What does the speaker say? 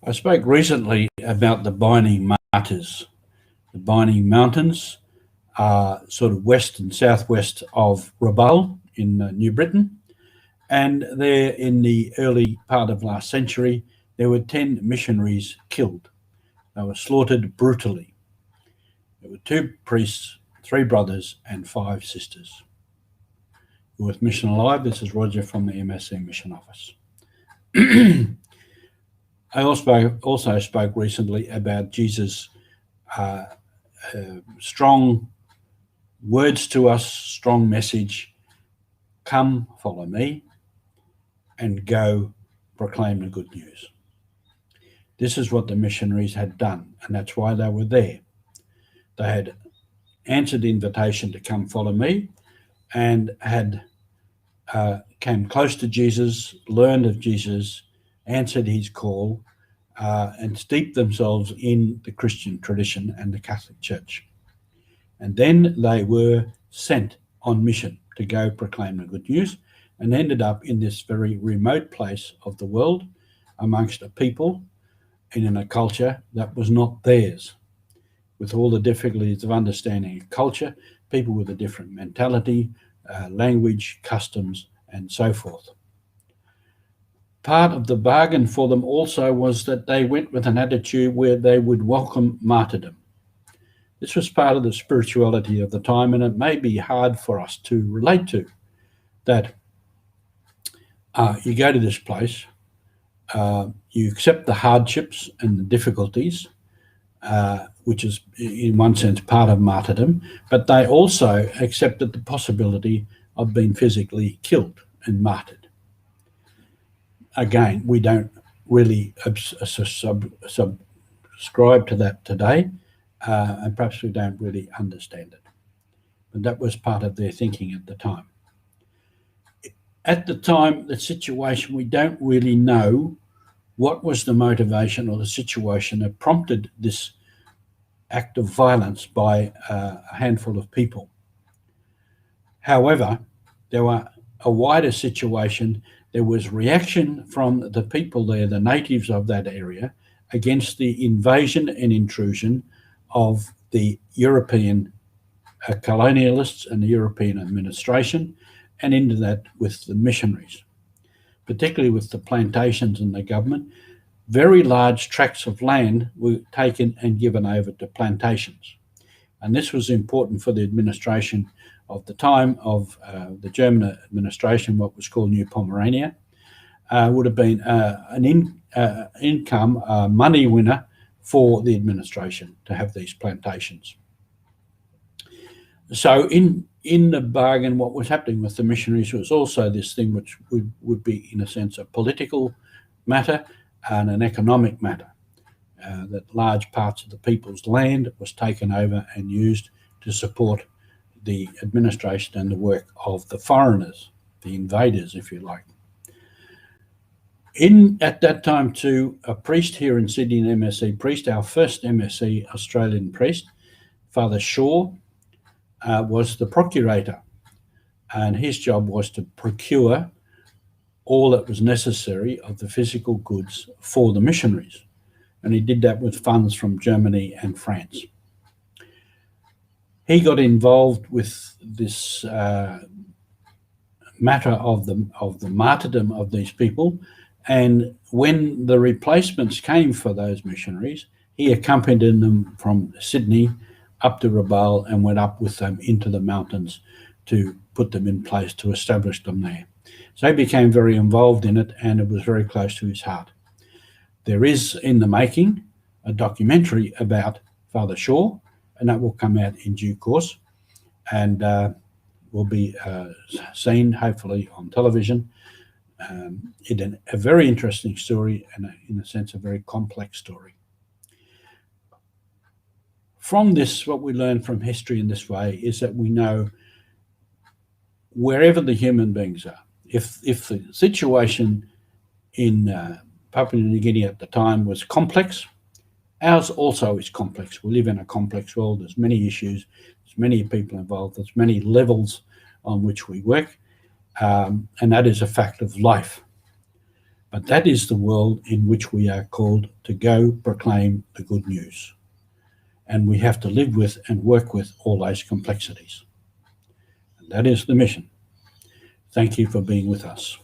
I spoke recently about the Binding Martyrs. The Binding Mountains are sort of west and southwest of Rabaul in New Britain. And there in the early part of last century, there were 10 missionaries killed. They were slaughtered brutally. There were 2 priests, 3 brothers and 5 sisters. With Mission Alive, this is Roger from the MSC Mission Office. I also spoke recently about Jesus' strong words to us, strong message, come, follow me, and go proclaim the good news. This is what the missionaries had done, and that's why they were there. They had answered the invitation to come follow me and had came close to Jesus, learned of Jesus, answered his call, and steeped themselves in the Christian tradition and the Catholic Church. And then they were sent on mission to go proclaim the good news, and ended up in this very remote place of the world amongst a people and in a culture that was not theirs, with all the difficulties of understanding a culture, people with a different mentality, language, customs, and so forth. Part of the bargain for them also was that they went with an attitude where they would welcome martyrdom. This was part of the spirituality of the time, and it may be hard for us to relate to, that you go to this place, you accept the hardships and the difficulties, which is in one sense part of martyrdom, but they also accepted the possibility of being physically killed and martyred. Again, we don't really subscribe to that today, and perhaps we don't really understand it. But that was part of their thinking at the time. At the time, the situation, we don't really know what was the motivation or the situation that prompted this act of violence by a handful of people. However, there was a wider situation. There was reaction from the people there, the natives of that area, against the invasion and intrusion of the European colonialists and the European administration, and into that with the missionaries, particularly with the plantations and the government. Very large tracts of land were taken and given over to plantations. And this was important for the administration of the time of the German administration, what was called New Pomerania. Would have been an income, money winner for the administration to have these plantations. So in the bargain, what was happening with the missionaries was also this thing which would be, in a sense, a political matter and an economic matter, that large parts of the people's land was taken over and used to support the administration and the work of the foreigners, the invaders, if you like. At that time too, a priest here in Sydney, an MSc priest, our first MSc Australian priest, Father Shaw, was the procurator, and his job was to procure all that was necessary of the physical goods for the missionaries. And he did that with funds from Germany and France. He got involved with this matter of the martyrdom of these people, and when the replacements came for those missionaries, he accompanied them from Sydney up to Rabaul and went up with them into the mountains to put them in place, to establish them there. So he became very involved in it, and it was very close to his heart. There is, in the making, a documentary about Father Shaw, and that will come out in due course, and will be seen, hopefully, on television. It's a very interesting story, and in a sense, a very complex story. From this, what we learn from history in this way is that we know wherever the human beings are, if the situation in Papua New Guinea at the time was complex, ours also is complex. We live in a complex world. There's many issues, there's many people involved, there's many levels on which we work, and that is a fact of life. But that is the world in which we are called to go proclaim the good news. And we have to live with and work with all those complexities. And that is the mission. Thank you for being with us.